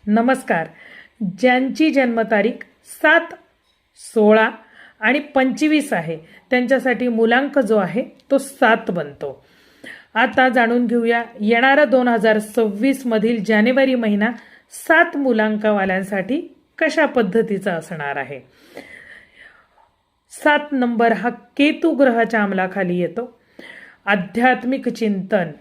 नमस्कार. ज्यांची जन्मतारीख 7, 16 आणि 25 आहे त्यांच्यासाठी मुलांक जो आहे तो 7 बनतो. आता जाणून घेऊया येणारा 2026 मधील जानेवारी महिना 7 मुलांकवाल्यांसाठी कशा पद्धतीचा असणार आहे. 7 नंबर हा केतू ग्रहाच्या अंमलाखाली येतो. आध्यात्मिक चिंतन,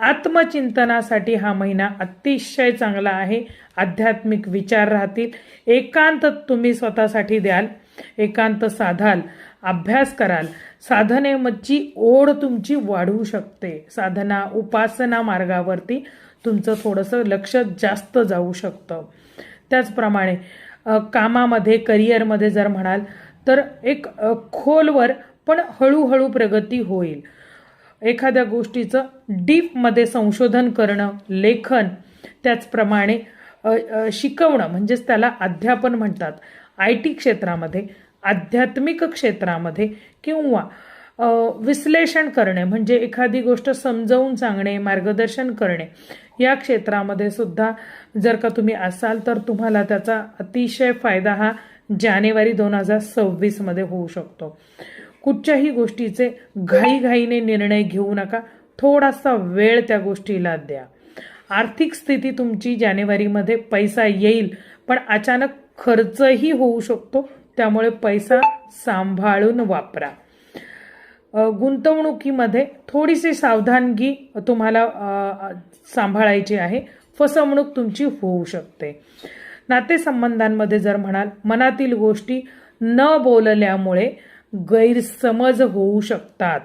आत्मचिंतनासाठी हा महिना अतिशय चांगला आहे. आध्यात्मिक विचार राहतील. एकांत तुम्ही स्वतःसाठी द्याल, एकांत साधाल, अभ्यास कराल. साधनेची ओढ तुमची वाढू शकते. साधना उपासना मार्गावरती तुमचं थोडंसं लक्ष जास्त जाऊ शकतं. त्याचप्रमाणे कामामध्ये करिअरमध्ये जर म्हणाल तर एक खोलवर पण हळूहळू प्रगती होईल. एखाद्या गोष्टीचं डीपमध्ये संशोधन करणं, लेखन, त्याचप्रमाणे शिकवणं म्हणजेच त्याला अध्यापन म्हणतात. IT क्षेत्रामध्ये, आध्यात्मिक क्षेत्रामध्ये किंवा विश्लेषण करणे म्हणजे एखादी गोष्ट समजावून सांगणे, मार्गदर्शन करणे या क्षेत्रामध्ये सुद्धा जर का तुम्ही असाल तर तुम्हाला त्याचा अतिशय फायदा हा जानेवारी 2026 मध्ये होऊ शकतो. कुठच्याही गोष्टीचे घाईघाईने निर्णय घेऊ नका. थोडासा वेळ त्या गोष्टीला द्या. आर्थिक स्थिती तुमची जानेवारीमध्ये पैसा येईल पण अचानक खर्चही होऊ शकतो. त्यामुळे पैसा सांभाळून वापरा. गुंतवणुकीमध्ये थोडीशी सावधानगी तुम्हाला सांभाळायची आहे. फसवणूक तुमची होऊ शकते. नातेसंबंधांमध्ये जर म्हणाल मनातील गोष्टी न बोलल्यामुळे गैरसमज होऊ शकतात.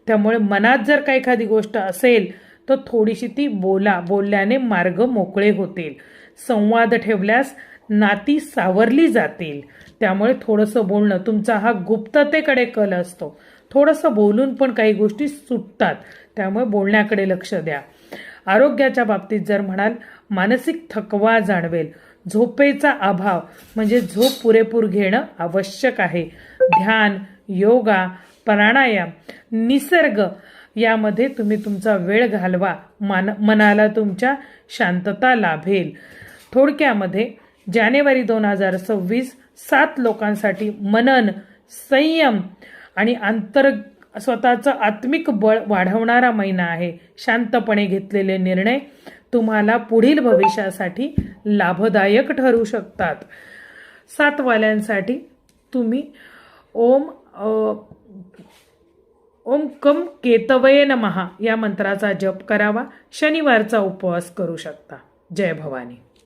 त्यामुळे मनात जर का एखादी गोष्ट असेल तर थोडीशी ती बोलल्याने मार्ग मोकळे होतील. संवाद ठेवल्यास नाती सावरली जातील. त्यामुळे थोडंसं बोलणं, तुमचा हा गुप्ततेकडे कल असतो. थोडंसं बोलून पण काही गोष्टी सुटतात. त्यामुळे बोलण्याकडे लक्ष द्या. आरोग्याच्या बाबतीत जर म्हणाल मानसिक थकवा जाणवेल. झोपेचा अभाव म्हणजे झोप पुरेपूर घेणं आवश्यक आहे. ध्यान, योगा, प्राणायाम, निसर्ग यामध्ये तुम्ही तुमचा वेळ घालवा. मनाला तुमच्या शांतता लाभेल. थोडक्यामध्ये जानेवारी 2026 7 लोकांसाठी मनन, संयम आणि स्वतःचं आत्मिक बळ वाढवणारा महिना आहे. शांतपणे घेतलेले निर्णय तुम्हाला पुढील भविष्यासाठी लाभदायक ठरू शकतात. 7 वाल्यांसाठी तुम्ही ओम कम केतवये नमः या मंत्राचा जप करावा. शनिवारचा उपवास करू शकता. जय भवानी.